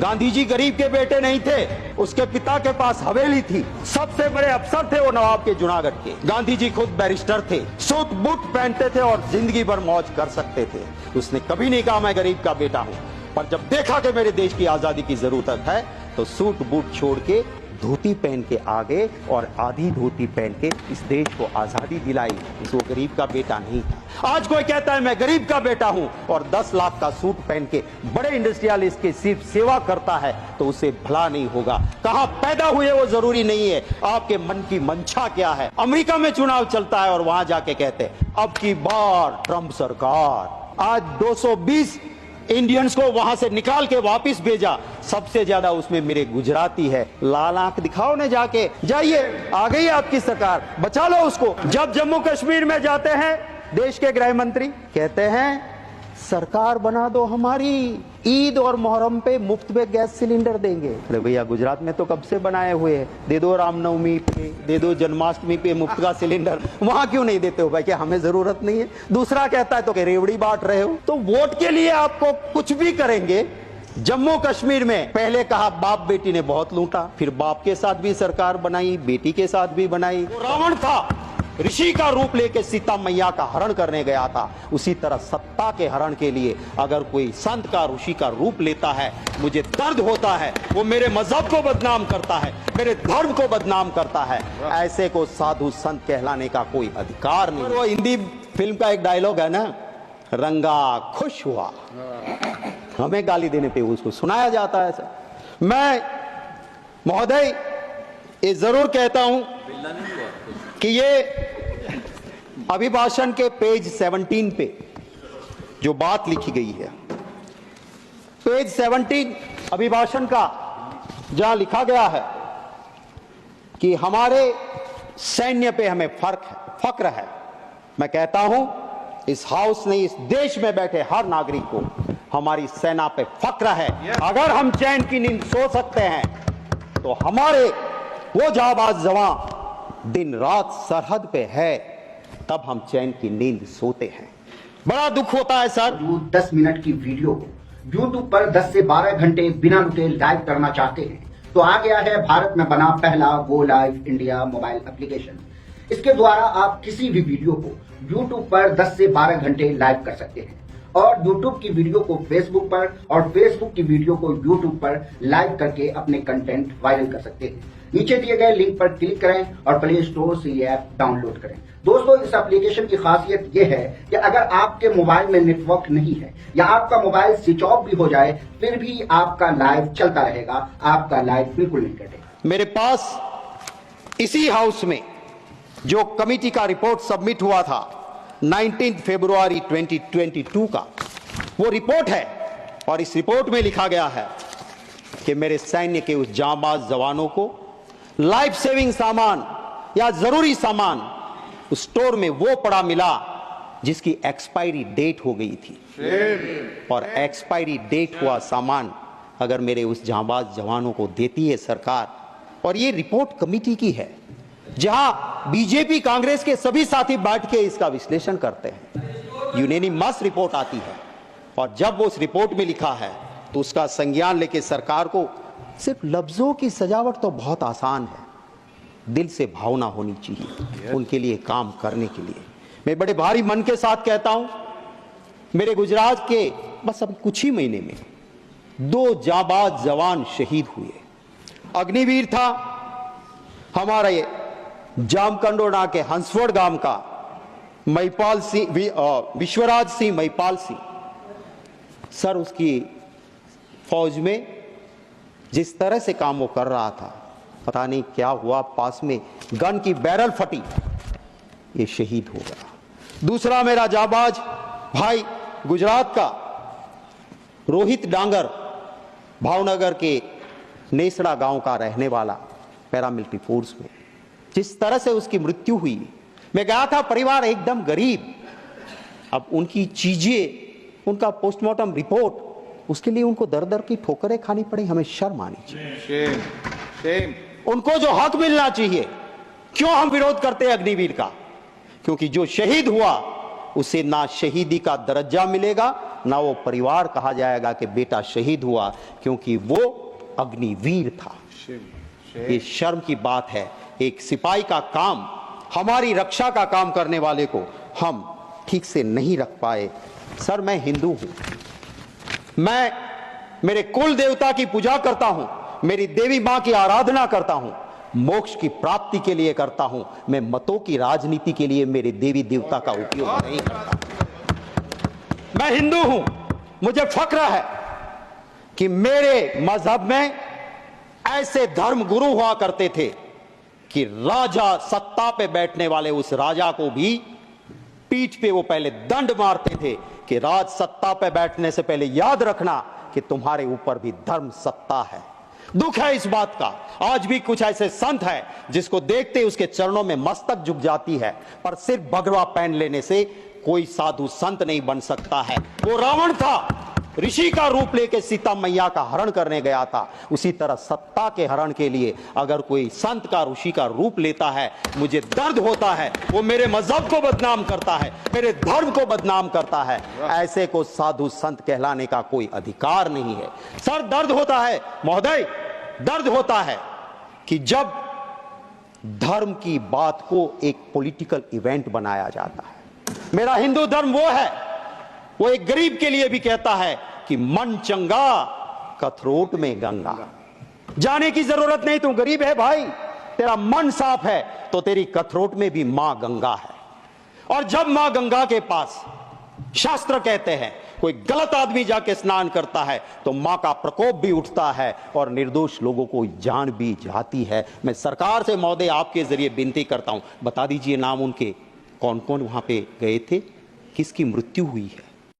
गांधी जी गरीब के बेटे नहीं थे, उसके पिता के पास हवेली थी, सबसे बड़े अफसर थे वो नवाब के जूनागढ़ के। गांधी जी खुद बैरिस्टर थे, सूट बूट पहनते थे और जिंदगी भर मौज कर सकते थे। उसने कभी नहीं कहा मैं गरीब का बेटा हूं, पर जब देखा कि मेरे देश की आजादी की जरूरत है तो सूट बूट छोड़ के धोती पहन के आ गए और आधी धोती पहन के इस देश को आजादी दिलाई। वो गरीब का बेटा नहीं था। आज कोई कहता है मैं गरीब का बेटा हूं और 10 लाख का सूट पहन के बड़े इंडस्ट्रियलिस्ट की सिर्फ सेवा करता है तो उसे भला नहीं होगा। कहां पैदा हुए वो जरूरी नहीं है, आपके मन की मंशा क्या है। अमेरिका में चुनाव चलता है और वहां जाके कहते हैं अब की बार ट्रंप सरकार। आज 220 इंडियंस को वहां से निकाल के वापस भेजा, सबसे ज्यादा उसमें मेरे गुजराती है। लाल आंख दिखाओ ने जाके, जाइए आ गई आपकी सरकार, बचा लो उसको। जब जम्मू कश्मीर में जाते हैं देश के गृह मंत्री कहते हैं सरकार बना दो हमारी, ईद और मुहर्रम पे मुफ्त में गैस सिलेंडर देंगे। अरे भैया गुजरात में तो कब से बनाए हुए हैं, दे दो रामनवमी पे, दे दो जन्माष्टमी पे मुफ्त का सिलेंडर, वहां क्यों नहीं देते हो भाई, क्या हमें जरूरत नहीं है। दूसरा कहता है तो रेवड़ी बांट रहे हो, तो वोट के लिए आपको कुछ भी करेंगे। जम्मू कश्मीर में पहले कहा बाप बेटी ने बहुत लूटा, फिर बाप के साथ भी सरकार बनाई, बेटी के साथ भी बनाई। रावण था, ऋषि का रूप लेके सीता मैया का हरण करने गया था, उसी तरह सत्ता के हरण के लिए अगर कोई संत का ऋषि का रूप लेता है मुझे दर्द होता है। वो मेरे मजहब को बदनाम करता है, मेरे धर्म को बदनाम करता है, ऐसे को साधु संत कहलाने का कोई अधिकार नहीं। वो हिंदी फिल्म का एक डायलॉग है ना, रंगा खुश हुआ, हमें गाली देने पे उसको सुनाया जाता है। मैं महोदय ये जरूर कहता हूं कि ये अभिभाषण के पेज 17 पे जो बात लिखी गई है, पेज 17 अभिभाषण का, जहां लिखा गया है कि हमारे सैन्य पे हमें फक्र है। मैं कहता हूं इस हाउस ने, इस देश में बैठे हर नागरिक को हमारी सेना पे फक्र है। अगर हम चैन की नींद सो सकते हैं तो हमारे वो जाबाज जवान दिन रात सरहद पे है, तब हम चैन की नींद सोते हैं। बड़ा दुख होता है सर। 10 मिनट की वीडियो YouTube पर 10 से 12 घंटे बिना रुके लाइव करना चाहते हैं तो आ गया है भारत में बना पहला go live India mobile application. इसके द्वारा आप किसी भी वीडियो को YouTube पर 10 से 12 घंटे लाइव कर सकते हैं और YouTube की वीडियो को Facebook पर और Facebook की वीडियो को YouTube पर लाइव करके अपने कंटेंट वायरल कर सकते हैं। नीचे दिए गए लिंक पर क्लिक करें और प्ले स्टोर से ये ऐप डाउनलोड करें। दोस्तों इस एप्लीकेशन की खासियत ये है कि अगर आपके मोबाइल में नेटवर्क नहीं है या आपका मोबाइल स्विच ऑफ भी हो जाए फिर भी आपका लाइव चलता रहेगा, आपका लाइव बिल्कुल नहीं कटेगा। मेरे पास इसी हाउस में जो कमेटी का रिपोर्ट सबमिट हुआ था 19 फरवरी 2022 का, वो रिपोर्ट है और इस रिपोर्ट में लिखा गया है कि मेरे सैन्य के उस जांबाज जवानों को लाइफ सेविंग सामान या जरूरी सामान उस स्टोर में वो पड़ा मिला जिसकी एक्सपायरी डेट हो गई थी। और एक्सपायरी डेट हुआ सामान अगर मेरे उस जांबाज जवानों को देती है सरकार, और ये रिपोर्ट कमेटी की है जहां बीजेपी कांग्रेस के सभी साथी बैठ के इसका विश्लेषण करते हैं, यूनानिमस रिपोर्ट आती है और जब वो उस रिपोर्ट में लिखा है तो उसका संज्ञान लेके सरकार को, सिर्फ लफ्जों की सजावट तो बहुत आसान है, दिल से भावना होनी चाहिए उनके लिए काम करने के लिए। मैं बड़े भारी मन के साथ कहता हूं, मेरे गुजरात के बस अब कुछ ही महीने में 2 जाबाज जवान शहीद हुए। अग्निवीर था हमारे जामकंडोना के हंसवड़ गांव का महिपाल सिंह, विश्वराज सिंह महिपाल सिंह सर, उसकी फौज में जिस तरह से काम वो कर रहा था पता नहीं क्या हुआ, पास में गन की बैरल फटी, ये शहीद हो गया। दूसरा मेरा जाबाज भाई गुजरात का रोहित डांगर, भावनगर के नेसड़ा गांव का रहने वाला, पैरामिलिट्री फोर्स में, जिस तरह से उसकी मृत्यु हुई। मैं गया था, परिवार एकदम गरीब, अब उनकी चीजें, उनका पोस्टमार्टम रिपोर्ट, उसके लिए उनको दर दर की ठोकरें खानी पड़ी, हमें शर्म आनी चाहिए। उनको जो हक मिलना चाहिए, क्यों हम विरोध करते हैं अग्निवीर का? क्योंकि जो शहीद हुआ उसे ना शहीदी का दर्जा मिलेगा ना वो परिवार कहा जाएगा कि बेटा शहीद हुआ, क्योंकि वो अग्निवीर था। ये शर्म की बात है। एक सिपाही का काम, हमारी रक्षा का काम करने वाले को हम ठीक से नहीं रख पाए। सर, मैं हिंदू हूं, मैं मेरे कुल देवता की पूजा करता हूं, मेरी देवी मां की आराधना करता हूं, मोक्ष की प्राप्ति के लिए करता हूं। मैं मतों की राजनीति के लिए मेरे देवी देवता का उपयोग नहीं करता। मैं हिंदू हूं, मुझे फक्र है कि मेरे मजहब में ऐसे धर्म गुरु हुआ करते थे कि राजा, सत्ता पे बैठने वाले उस राजा को भी पीठ पे वो पहले दंड मारते थे कि राज सत्ता पे बैठने से पहले याद रखना कि तुम्हारे ऊपर भी धर्म सत्ता है। दुख है इस बात का, आज भी कुछ ऐसे संत हैं जिसको देखते ही उसके चरणों में मस्तक झुक जाती है, पर सिर्फ भगवा पहन लेने से कोई साधु संत नहीं बन सकता है। वो रावण था, ऋषि का रूप लेके सीता मैया का हरण करने गया था। उसी तरह सत्ता के हरण के लिए अगर कोई संत का, ऋषि का रूप लेता है, मुझे दर्द होता है। वो मेरे मजहब को बदनाम करता है, मेरे धर्म को बदनाम करता है। ऐसे को साधु संत कहलाने का कोई अधिकार नहीं है। सर, दर्द होता है महोदय, दर्द होता है कि जब धर्म की बात को एक पॉलिटिकल इवेंट बनाया जाता है। मेरा हिंदू धर्म वो है, वो एक गरीब के लिए भी कहता है कि मन चंगा कथरोट में गंगा। जाने की जरूरत नहीं, तू गरीब है भाई, तेरा मन साफ है तो तेरी कथरोट में भी मां गंगा है। और जब मां गंगा के पास, शास्त्र कहते हैं, कोई गलत आदमी जाके स्नान करता है तो मां का प्रकोप भी उठता है और निर्दोष लोगों को जान भी जाती है। मैं सरकार से महोदय आपके जरिए विनती करता हूं, बता दीजिए नाम उनके, कौन कौन वहां पे गए थे, किसकी मृत्यु हुई है।